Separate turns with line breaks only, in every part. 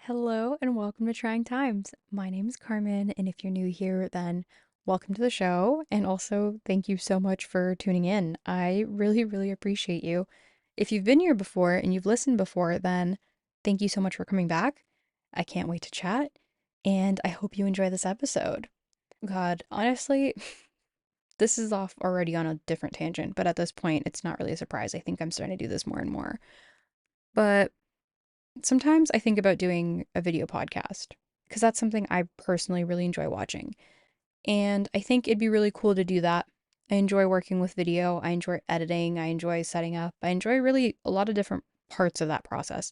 Hello and welcome to Trying Times. My name is Carmen, and if you're new here, then welcome to the show. And also, thank you so much for tuning in. I really, really appreciate you. If you've been here before and you've listened before, then thank you so much for coming back. I can't wait to chat, and I hope you enjoy this episode. God, honestly, this is off already on a different tangent, but at this point, it's not really a surprise. I think I'm starting to do this more and more. But sometimes I think about doing a video podcast because that's something I personally really enjoy watching. And I think it'd be really cool to do that. I enjoy working with video, I enjoy editing, I enjoy setting up, I enjoy really a lot of different parts of that process.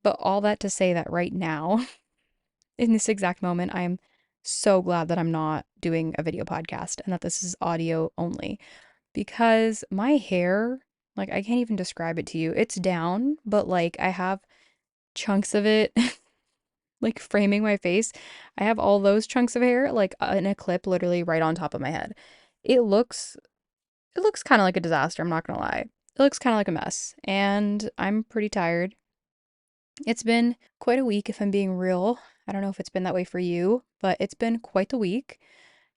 But all that to say that right now, in this exact moment, I'm so glad that I'm not doing a video podcast and that this is audio only because my hair, like, I can't even describe it to you. It's down, but like, I have chunks of it like framing my face. I have all those chunks of hair like in a clip literally right on top of my head. It looks it looks kind of like a disaster, I'm not going to lie. It looks kind of like a mess and I'm pretty tired. It's been quite a week if I'm being real. I don't know if it's been that way for you, but it's been quite the week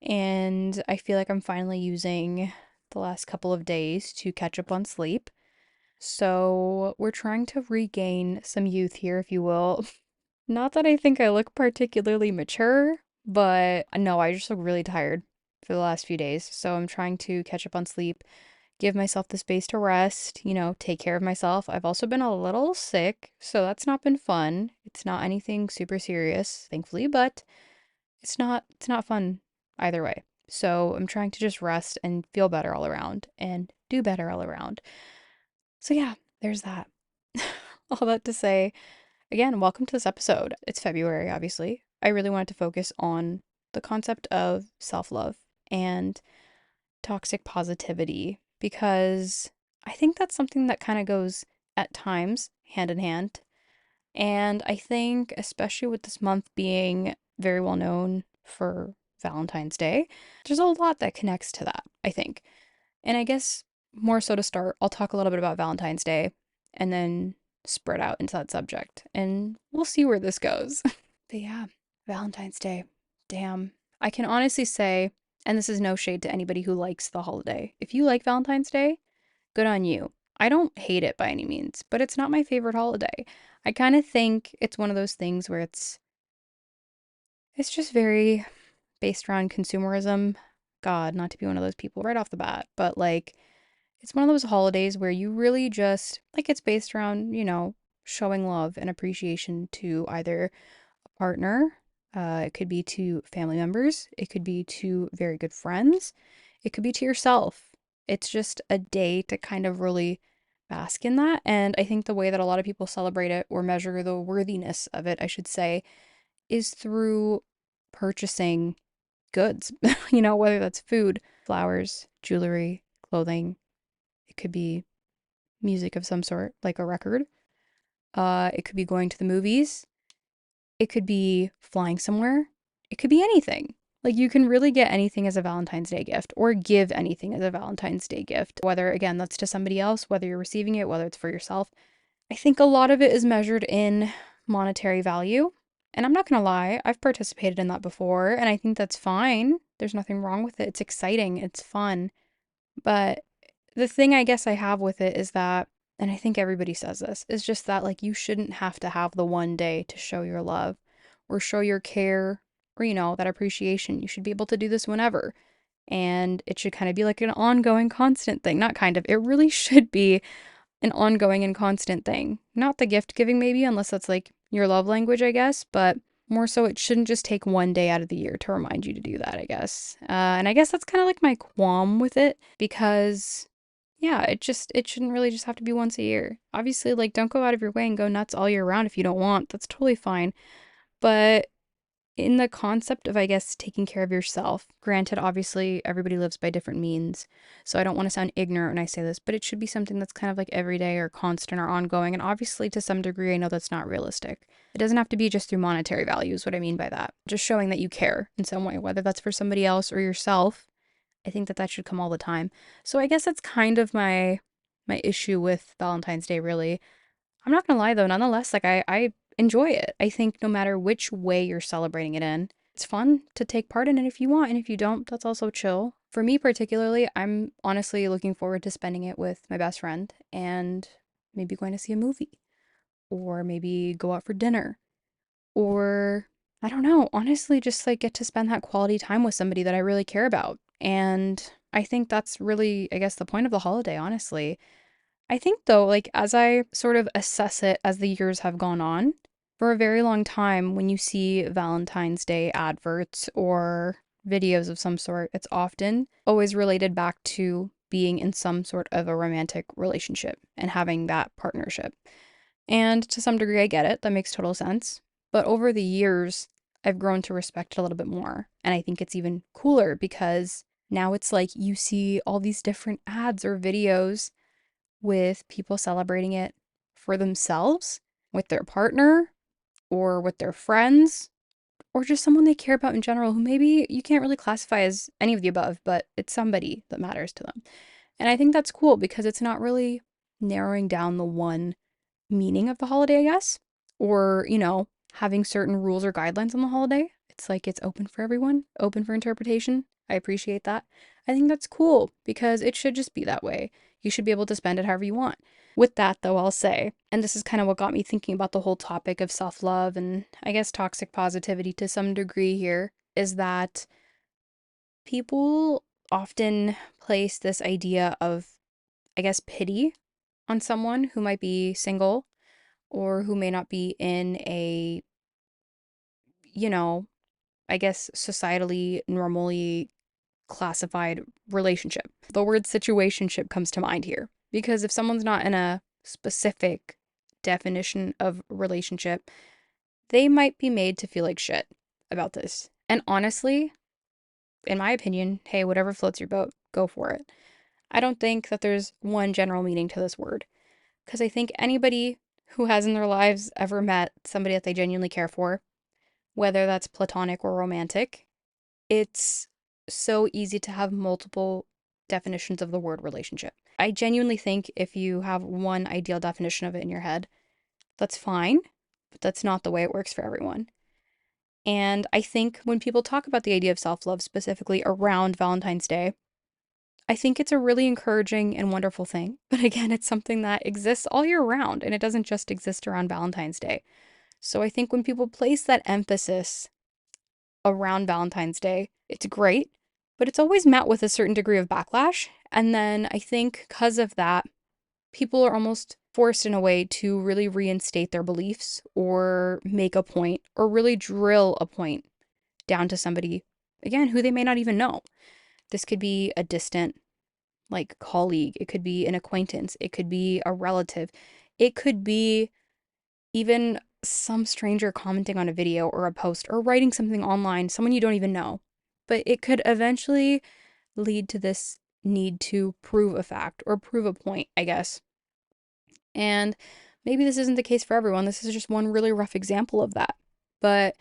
and I feel like I'm finally using the last couple of days to catch up on sleep. So, we're trying to regain some youth here, if you will. Not that I think I look particularly mature, but no, I just look really tired for the last few days. So I'm trying to catch up on sleep, give myself the space to rest, take care of myself. I've also been a little sick, so that's not been fun. It's not anything super serious, thankfully, but it's not fun either way. So I'm trying to just rest and feel better all around and do better all around. So yeah, there's that. All that to say, again, welcome to this episode. It's February, obviously. I really wanted to focus on the concept of self love and toxic positivity because I think that's something that kind of goes at times hand in hand. And I think, especially with this month being very well known for Valentine's Day, there's a lot that connects to that, I think. And I guess more so to start, I'll talk a little bit about Valentine's Day and then spread out into that subject. And we'll see where this goes. But yeah, Valentine's Day. Damn. I can honestly say, and this is no shade to anybody who likes the holiday, if you like Valentine's Day, good on you. I don't hate it by any means, but it's not my favorite holiday. I kind of think it's one of those things where it's just very based around consumerism. God, not to be one of those people right off the bat, but like it's one of those holidays where you really just like it's based around, showing love and appreciation to either a partner, it could be to family members, it could be to very good friends, it could be to yourself. It's just a day to kind of really bask in that. And I think the way that a lot of people celebrate it or measure the worthiness of it, I should say, is through purchasing goods, whether that's food, flowers, jewelry, clothing. It could be music of some sort, like a record. It could be going to the movies. It could be flying somewhere. It could be anything. Like you can really get anything as a Valentine's Day gift or give anything as a Valentine's Day gift, whether again that's to somebody else, whether you're receiving it, whether it's for yourself. I think a lot of it is measured in monetary value. And I'm not going to lie, I've participated in that before, and I think that's fine. There's nothing wrong with it. It's exciting, it's fun. But the thing I guess I have with it is that, and I think everybody says this, is just that like you shouldn't have to have the one day to show your love or show your care or, that appreciation. You should be able to do this whenever. And it should kind of be like an ongoing, constant thing. Not kind of, it really should be an ongoing and constant thing. Not the gift giving, maybe, unless that's like your love language, I guess, but more so it shouldn't just take one day out of the year to remind you to do that, I guess. And I guess that's kind of like my qualm with it because, yeah, it shouldn't really just have to be once a year. Obviously, like, don't go out of your way and go nuts all year round if you don't want. That's totally fine. But in the concept of, I guess, taking care of yourself, granted, obviously, everybody lives by different means. So I don't want to sound ignorant when I say this, but it should be something that's kind of like everyday or constant or ongoing. And obviously, to some degree, I know that's not realistic. It doesn't have to be just through monetary value, is what I mean by that. Just showing that you care in some way, whether that's for somebody else or yourself. I think that should come all the time. So I guess that's kind of my issue with Valentine's Day, really. I'm not gonna lie though, nonetheless, like I enjoy it. I think no matter which way you're celebrating it in, it's fun to take part in it if you want. And if you don't, that's also chill. For me, particularly, I'm honestly looking forward to spending it with my best friend and maybe going to see a movie or maybe go out for dinner or I don't know, honestly, just like get to spend that quality time with somebody that I really care about. And I think that's really, I guess, the point of the holiday, honestly. I think though, like as I sort of assess it as the years have gone on, for a very long time, when you see Valentine's Day adverts or videos of some sort, it's often always related back to being in some sort of a romantic relationship and having that partnership. And to some degree, I get it. That makes total sense. But over the years, I've grown to respect it a little bit more. And I think it's even cooler because now it's like you see all these different ads or videos with people celebrating it for themselves, with their partner, or with their friends, or just someone they care about in general who maybe you can't really classify as any of the above, but it's somebody that matters to them. And I think that's cool because it's not really narrowing down the one meaning of the holiday, I guess, or, having certain rules or guidelines on the holiday. It's like it's open for everyone, open for interpretation. I appreciate that. I think that's cool because it should just be that way. You should be able to spend it however you want. With that, though, I'll say, and this is kind of what got me thinking about the whole topic of self love and I guess toxic positivity to some degree here, is that people often place this idea of, I guess, pity on someone who might be single or who may not be in a, you know, I guess societally normally classified relationship. The word situationship comes to mind here because if someone's not in a specific definition of relationship, they might be made to feel like shit about this. And honestly, in my opinion, hey, whatever floats your boat, go for it. I don't think that there's one general meaning to this word because I think anybody who has in their lives ever met somebody that they genuinely care for, whether that's platonic or romantic, it's so easy to have multiple definitions of the word relationship. I genuinely think if you have one ideal definition of it in your head, that's fine, but that's not the way it works for everyone. And I think when people talk about the idea of self love, specifically around Valentine's Day, I think it's a really encouraging and wonderful thing. But again, it's something that exists all year round and it doesn't just exist around Valentine's Day. So I think when people place that emphasis around Valentine's Day, it's great, but it's always met with a certain degree of backlash. And then I think because of that, people are almost forced in a way to really reinstate their beliefs or make a point or really drill a point down to somebody, again, who they may not even know. This could be a distant, like, colleague, it could be an acquaintance, it could be a relative, it could be even some stranger commenting on a video or a post or writing something online, someone you don't even know. But it could eventually lead to this need to prove a fact or prove a point, I guess. And maybe this isn't the case for everyone. This is just one really rough example of that. But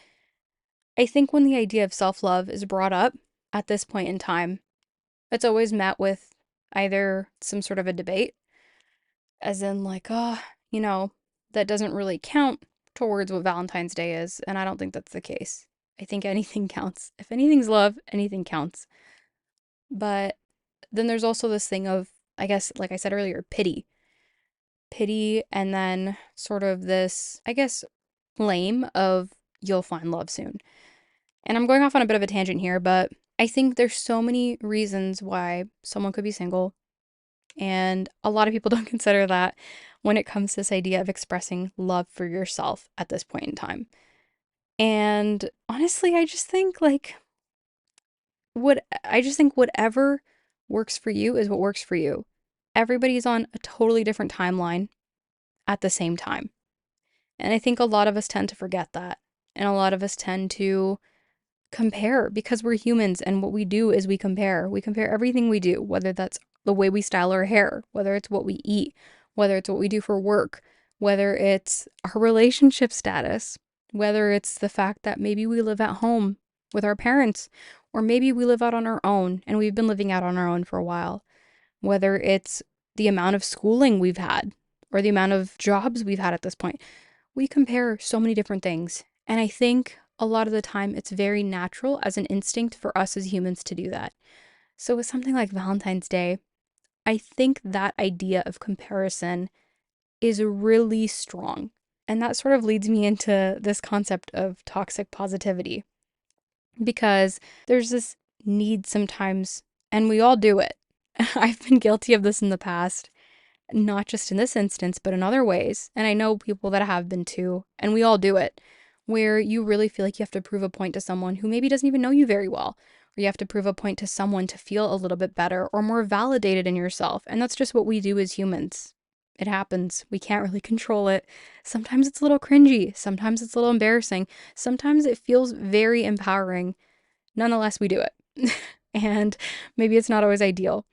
I think when the idea of self love is brought up at this point in time, it's always met with either some sort of a debate, as in, like, oh, you know, that doesn't really count towards what Valentine's Day is. And I don't think that's the case. I think anything counts. If anything's love, anything counts. But then there's also this thing of, I guess, like I said earlier, pity. Pity, and then sort of this, I guess, blame of you'll find love soon. And I'm going off on a bit of a tangent here, but I think there's so many reasons why someone could be single. And a lot of people don't consider that when it comes to this idea of expressing love for yourself at this point in time. And honestly, I just think like whatever works for you is what works for you. Everybody's on a totally different timeline at the same time. And I think a lot of us tend to forget that. And a lot of us tend to compare because we're humans and what we do is we compare. We compare everything we do, whether that's the way we style our hair, whether it's what we eat, whether it's what we do for work, whether it's our relationship status, whether it's the fact that maybe we live at home with our parents, or maybe we live out on our own and we've been living out on our own for a while, whether it's the amount of schooling we've had or the amount of jobs we've had at this point. We compare so many different things. And I think a lot of the time it's very natural as an instinct for us as humans to do that. So, with something like Valentine's Day, I think that idea of comparison is really strong. And that sort of leads me into this concept of toxic positivity because there's this need sometimes, and we all do it. I've been guilty of this in the past, not just in this instance, but in other ways. And I know people that have been too, and we all do it, where you really feel like you have to prove a point to someone who maybe doesn't even know you very well, or you have to prove a point to someone to feel a little bit better or more validated in yourself. And that's just what we do as humans. It happens. We can't really control it. Sometimes it's a little cringy. Sometimes it's a little embarrassing. Sometimes it feels very empowering. Nonetheless, we do it. And maybe it's not always ideal.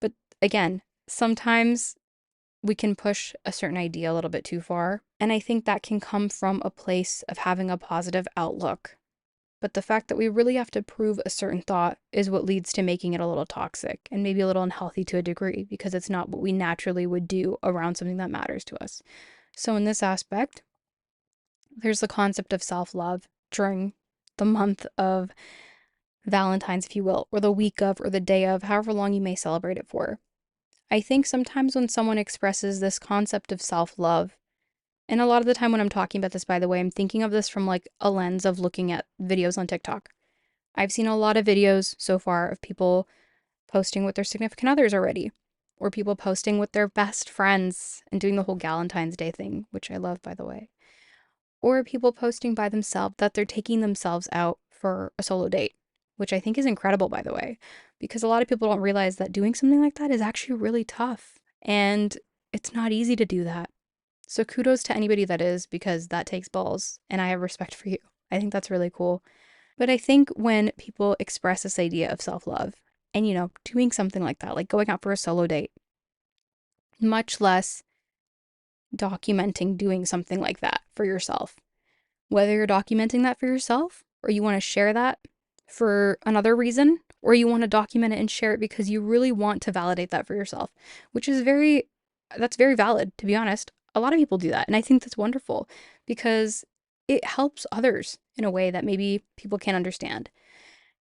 But again, sometimes we can push a certain idea a little bit too far. And I think that can come from a place of having a positive outlook. But the fact that we really have to prove a certain thought is what leads to making it a little toxic and maybe a little unhealthy to a degree because it's not what we naturally would do around something that matters to us. So, in this aspect, there's the concept of self love during the month of Valentine's, if you will, or the week of, or the day of, however long you may celebrate it for. I think sometimes when someone expresses this concept of self love, and a lot of the time when I'm talking about this, by the way, I'm thinking of this from like a lens of looking at videos on TikTok. I've seen a lot of videos so far of people posting with their significant others already, or people posting with their best friends and doing the whole Valentine's Day thing, which I love, by the way, or people posting by themselves that they're taking themselves out for a solo date, which I think is incredible, by the way, because a lot of people don't realize that doing something like that is actually really tough and it's not easy to do that. So kudos to anybody that is, because that takes balls and I have respect for you. I think that's really cool. But I think when people express this idea of self love and, doing something like that, like going out for a solo date, much less documenting doing something like that for yourself, whether you're documenting that for yourself or you want to share that for another reason, or you want to document it and share it because you really want to validate that for yourself, which is that's very valid, to be honest. A lot of people do that. And I think that's wonderful because it helps others in a way that maybe people can't understand.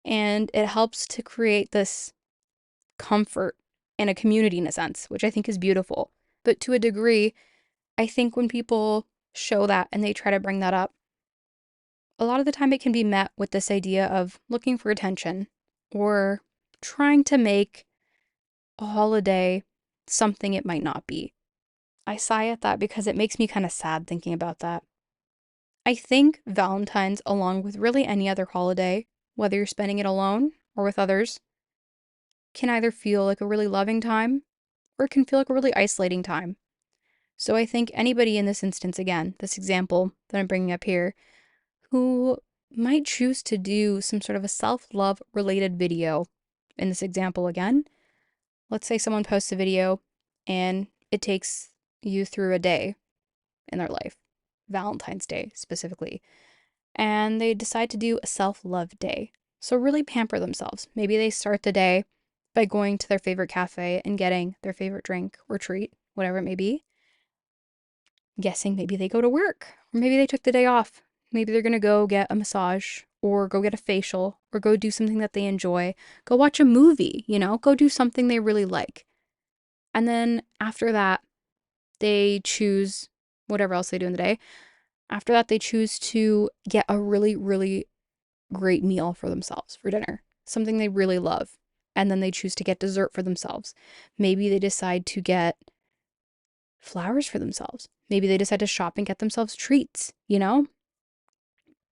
And it helps to create this comfort in a community in a sense, which I think is beautiful. But to a degree, I think when people show that and they try to bring that up, a lot of the time it can be met with this idea of looking for attention or trying to make a holiday something it might not be. I sigh at that because it makes me kind of sad thinking about that. I think Valentine's, along with really any other holiday, whether you're spending it alone or with others, can either feel like a really loving time or it can feel like a really isolating time. So I think anybody in this instance, again, this example that I'm bringing up here, who might choose to do some sort of a self love related video, in this example again, let's say someone posts a video and it takes you through a day in their life, Valentine's Day specifically, and they decide to do a self love day. So really pamper themselves. Maybe they start the day by going to their favorite cafe and getting their favorite drink or treat, whatever it may be. Guessing maybe they go to work, or maybe they took the day off. Maybe they're going to go get a massage or go get a facial or go do something that they enjoy. Go watch a movie, go do something they really like. And then after that, they choose whatever else they do in the day. After that, they choose to get a really, really great meal for themselves for dinner, something they really love. And then they choose to get dessert for themselves. Maybe they decide to get flowers for themselves. Maybe they decide to shop and get themselves treats.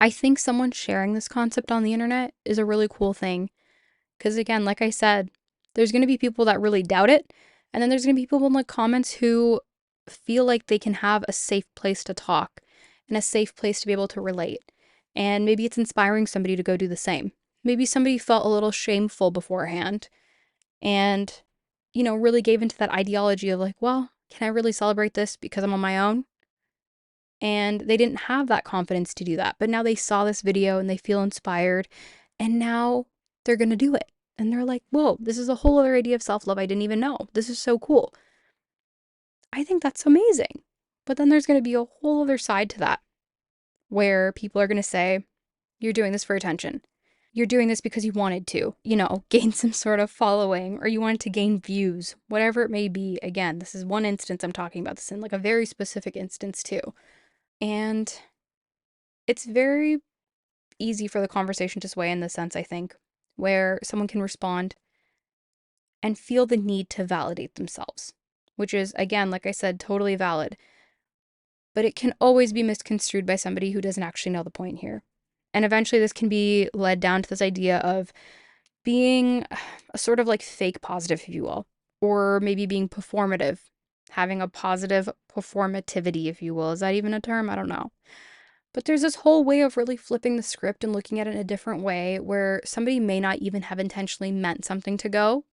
I think someone sharing this concept on the internet is a really cool thing. Because again, like I said, there's going to be people that really doubt it. And then there's going to be people in the comments who feel like they can have a safe place to talk and a safe place to be able to relate. And maybe it's inspiring somebody to go do the same. Maybe somebody felt a little shameful beforehand and, really gave into that ideology of like, well, can I really celebrate this because I'm on my own? And they didn't have that confidence to do that. But now they saw this video and they feel inspired and now they're going to do it. And they're like, whoa, this is a whole other idea of self love I didn't even know. This is so cool. I think that's amazing. But then there's going to be a whole other side to that where people are going to say, you're doing this for attention. You're doing this because you wanted to, gain some sort of following or you wanted to gain views, whatever it may be. Again, this is one instance I'm talking about this in, like a very specific instance too. And it's very easy for the conversation to sway in this sense, I think, where someone can respond and feel the need to validate themselves, which is, again, like I said, totally valid. But it can always be misconstrued by somebody who doesn't actually know the point here. And eventually, this can be led down to this idea of being a sort of like fake positive, if you will, or maybe being performative, having a positive performativity, if you will. Is that even a term? I don't know. But there's this whole way of really flipping the script and looking at it in a different way where somebody may not even have intentionally meant something to go.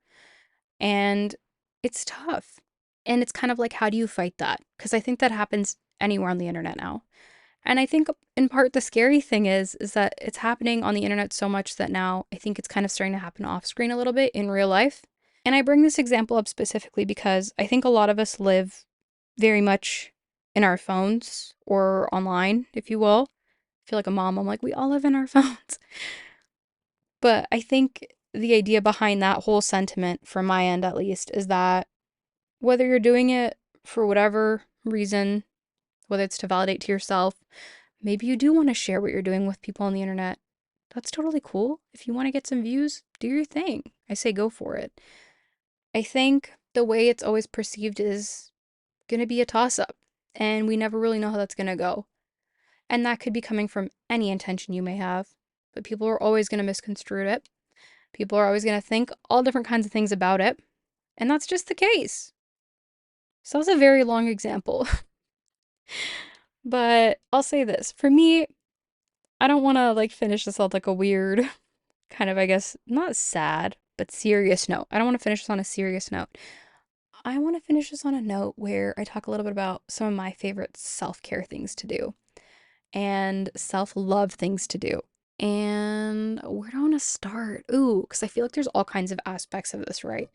And it's tough. And it's kind of like, how do you fight that? Because I think that happens anywhere on the internet now. And I think in part the scary thing is that it's happening on the internet so much that now I think it's kind of starting to happen off screen a little bit in real life. And I bring this example up specifically because I think a lot of us live very much in our phones or online, if you will. I feel like a mom. I'm like, we all live in our phones. But I think the idea behind that whole sentiment, from my end at least, is that whether you're doing it for whatever reason, whether it's to validate to yourself, maybe you do want to share what you're doing with people on the internet. That's totally cool. If you want to get some views, do your thing. I say go for it. I think the way it's always perceived is going to be a toss up, and we never really know how that's going to go. And that could be coming from any intention you may have, but people are always going to misconstrue it. People are always going to think all different kinds of things about it, and that's just the case. So that's a very long example. But I'll say this. For me, I don't want to like finish this on like a weird kind of, I guess, not sad, but serious note. I don't want to finish this on a serious note. I want to finish this on a note where I talk a little bit about some of my favorite self-care things to do and self-love things to do. And where do I want to start? Ooh, because I feel like there's all kinds of aspects of this, right?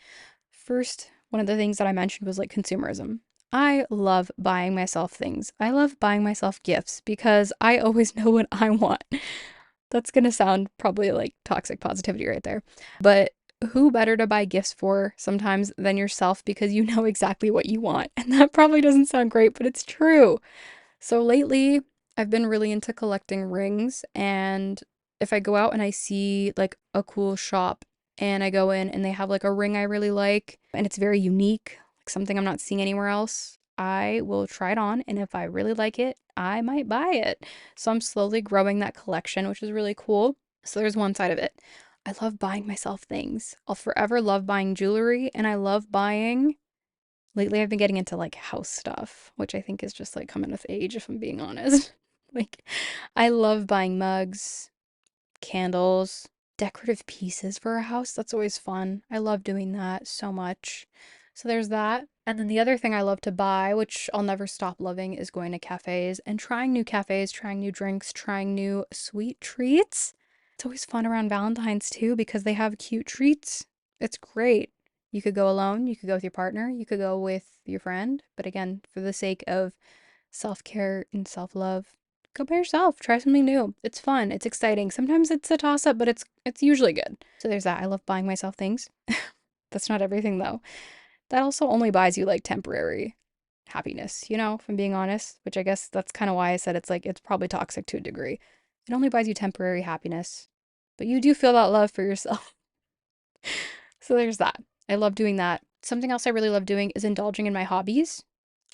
First, one of the things that I mentioned was like consumerism. I love buying myself things. I love buying myself gifts because I always know what I want. That's gonna sound probably like toxic positivity right there. But who better to buy gifts for sometimes than yourself because you know exactly what you want? And that probably doesn't sound great, but it's true. So lately, I've been really into collecting rings, and if I go out and I see like a cool shop and I go in and they have like a ring I really like and it's very unique, like something I'm not seeing anywhere else, I will try it on, and if I really like it, I might buy it. So I'm slowly growing that collection, which is really cool. So there's one side of it. I love buying myself things. I'll forever love buying jewelry, and I love buying lately I've been getting into like house stuff, which I think is just like coming with age, if I'm being honest. Like, I love buying mugs, candles, decorative pieces for a house. That's always fun. I love doing that so much. So there's that. And then the other thing I love to buy, which I'll never stop loving, is going to cafes and trying new cafes, trying new drinks, trying new sweet treats. It's always fun around Valentine's too because they have cute treats. It's great. You could go alone, you could go with your partner, you could go with your friend. But again, for the sake of self care and self love, go by yourself. Try something new. It's fun. It's exciting. Sometimes it's a toss up, but it's usually good. So there's that. I love buying myself things. That's not everything though. That also only buys you like temporary happiness, if I'm being honest, which I guess that's kind of why I said it's like it's probably toxic to a degree. It only buys you temporary happiness, but you do feel that love for yourself. So there's that. I love doing that. Something else I really love doing is indulging in my hobbies.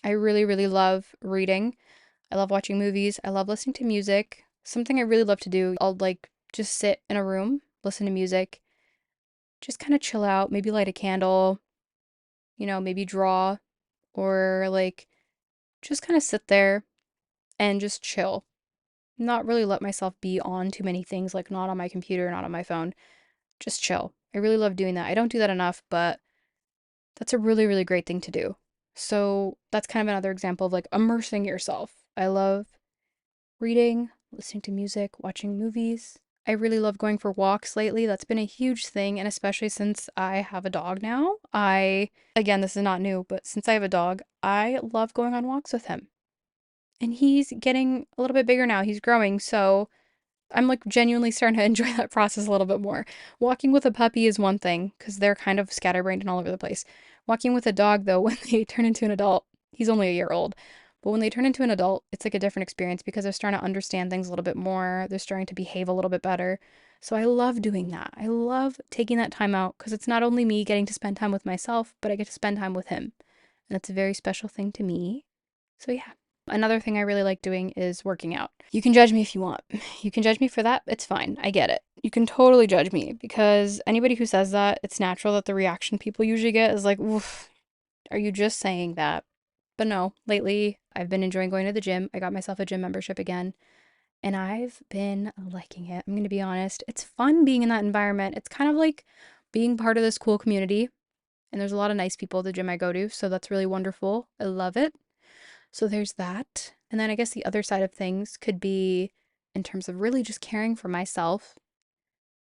I really, really love reading. I love watching movies. I love listening to music. Something I really love to do, I'll like just sit in a room, listen to music, just kind of chill out, maybe light a candle, maybe draw, or like just kind of sit there and just chill. Not really let myself be on too many things, like not on my computer, not on my phone. Just chill. I really love doing that. I don't do that enough, but that's a really, really great thing to do. So that's kind of another example of like immersing yourself. I love reading, listening to music, watching movies. I really love going for walks lately. That's been a huge thing. And especially since I have a dog now, again, this is not new, but since I have a dog, I love going on walks with him. and he's getting a little bit bigger now. He's growing, so I'm like genuinely starting to enjoy that process a little bit more. Walking with a puppy is one thing because they're kind of scatterbrained and all over the place. Walking with a dog, though, when they turn into an adult, he's only a year old, but when they turn into an adult, it's like a different experience because they're starting to understand things a little bit more. They're starting to behave a little bit better. So I love doing that. I love taking that time out because it's not only me getting to spend time with myself, but I get to spend time with him. And it's a very special thing to me. So yeah. Another thing I really like doing is working out. You can judge me if you want. You can judge me for that. It's fine. I get it. You can totally judge me because anybody who says that, it's natural that the reaction people usually get is like, oof, are you just saying that? But no, lately I've been enjoying going to the gym. I got myself a gym membership again and I've been liking it. I'm going to be honest. It's fun being in that environment. It's kind of like being part of this cool community. And there's a lot of nice people at the gym I go to. So that's really wonderful. I love it. So there's that. And then I guess the other side of things could be in terms of really just caring for myself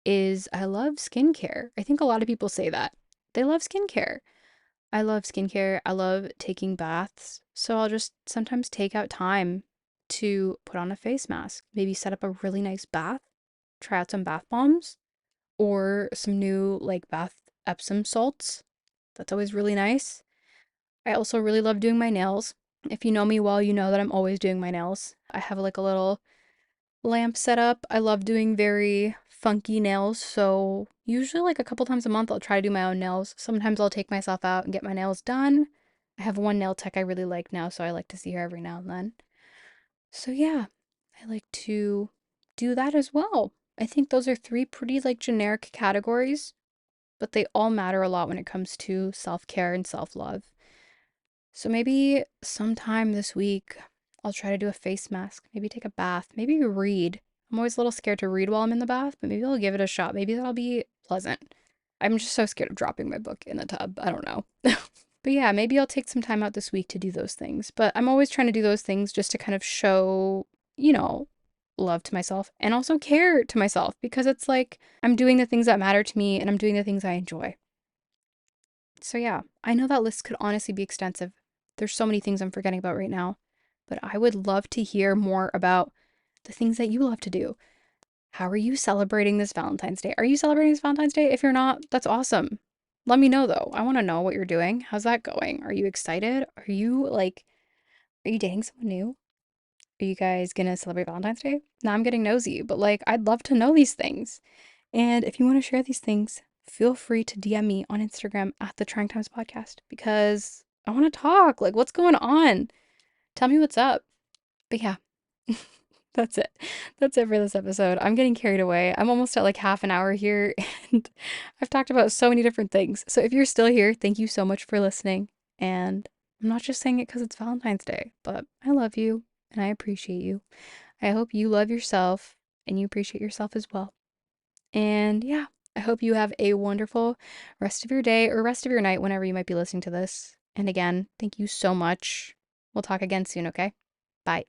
is I love skincare. I think a lot of people say that. They love skincare. I love skincare. I love taking baths. So I'll just sometimes take out time to put on a face mask, maybe set up a really nice bath, try out some bath bombs or some new like bath Epsom salts. That's always really nice. I also really love doing my nails. If you know me well, you know that I'm always doing my nails. I have like a little lamp set up. I love doing very funky nails, so usually like a couple times a month I'll try to do my own nails. Sometimes I'll take myself out and get my nails done. I have one nail tech I really like now, so I like to see her every now and then. So yeah, I like to do that as well. I think those are three pretty like generic categories, but they all matter a lot when it comes to self-care and self-love. So maybe sometime this week, I'll try to do a face mask, maybe take a bath, maybe read. I'm always a little scared to read while I'm in the bath, but maybe I'll give it a shot. Maybe that'll be pleasant. I'm just so scared of dropping my book in the tub. I don't know. But yeah, maybe I'll take some time out this week to do those things. But I'm always trying to do those things just to kind of show, you know, love to myself and also care to myself because it's like I'm doing the things that matter to me and I'm doing the things I enjoy. So yeah, I know that list could honestly be extensive. There's so many things I'm forgetting about right now, but I would love to hear more about the things that you love to do. How are you celebrating this Valentine's Day? Are you celebrating this Valentine's Day? If you're not, that's awesome. Let me know though. I want to know what you're doing. How's that going? Are you excited? Are you dating someone new? Are you guys gonna celebrate Valentine's Day? Now I'm getting nosy, but like I'd love to know these things. And if you want to share these things, feel free to DM me on Instagram at the Trying Times Podcast because I want to talk. Like, what's going on? Tell me what's up. But yeah, that's it. That's it for this episode. I'm getting carried away. I'm almost at like half an hour here and I've talked about so many different things. So if you're still here, thank you so much for listening. And I'm not just saying it because it's Valentine's Day, but I love you and I appreciate you. I hope you love yourself and you appreciate yourself as well. And yeah, I hope you have a wonderful rest of your day or rest of your night whenever you might be listening to this. And again, thank you so much. We'll talk again soon, okay? Bye.